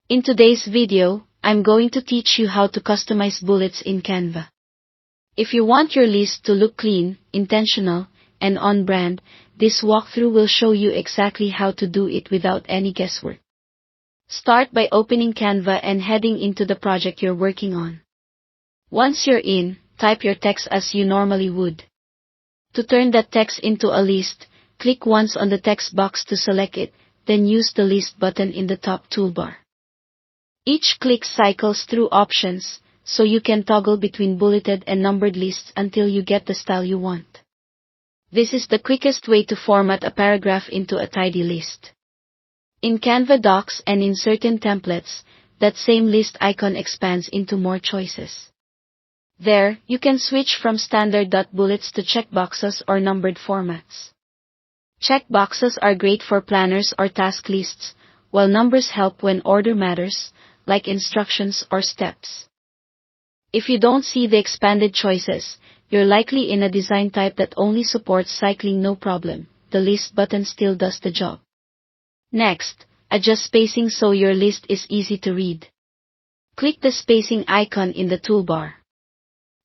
In today's video, I'm going to teach you how to customize bullets in Canva. If you want your list to look clean, intentional, and on brand, this walkthrough will show you exactly how to do it without any guesswork. Start by opening Canva and heading into the project you're working on. Once you're in, type your text as you normally would. To turn that text into a list, click once on the text box to select it, then use the List button in the top toolbar. Each click cycles through options, so you can toggle between bulleted and numbered lists until you get the style you want. This is the quickest way to format a paragraph into a tidy list. In Canva Docs and in certain templates, that same list icon expands into more choices. There, you can switch from standard dot bullets to checkboxes or numbered formats. Checkboxes are great for planners or task lists, while numbers help when order matters, like instructions or steps. If you don't see the expanded choices, you're likely in a design type that only supports cycling. No problem, the List button still does the job. Next, adjust spacing so your list is easy to read. Click the spacing icon in the toolbar.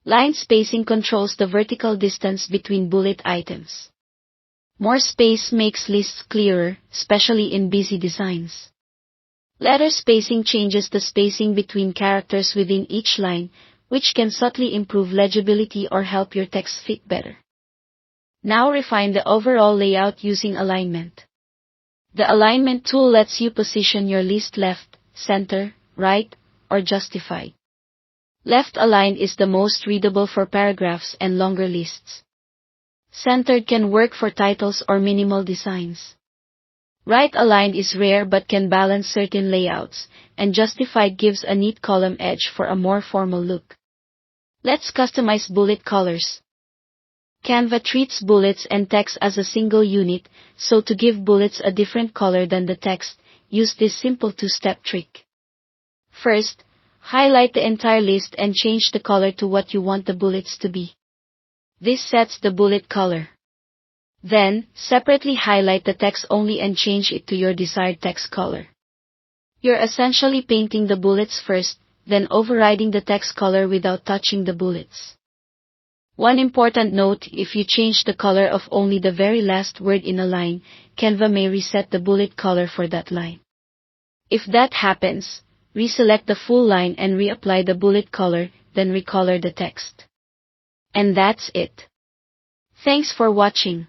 Line spacing controls the vertical distance between bullet items. More space makes lists clearer, especially in busy designs. Letter spacing changes the spacing between characters within each line, which can subtly improve legibility or help your text fit better. Now refine the overall layout using alignment. The alignment tool lets you position your list left, center, right, or justified. Left aligned is the most readable for paragraphs and longer lists. Centered can work for titles or minimal designs. Right aligned is rare but can balance certain layouts, and justified gives a neat column edge for a more formal look. Let's customize bullet colors. Canva treats bullets and text as a single unit, so to give bullets a different color than the text, use this simple two-step trick. First, highlight the entire list and change the color to what you want the bullets to be. This sets the bullet color. Then, separately highlight the text only and change it to your desired text color. You're essentially painting the bullets first, then overriding the text color without touching the bullets. One important note: if you change the color of only the very last word in a line, Canva may reset the bullet color for that line. If that happens, reselect the full line and reapply the bullet color, then recolor the text. And that's it. Thanks for watching.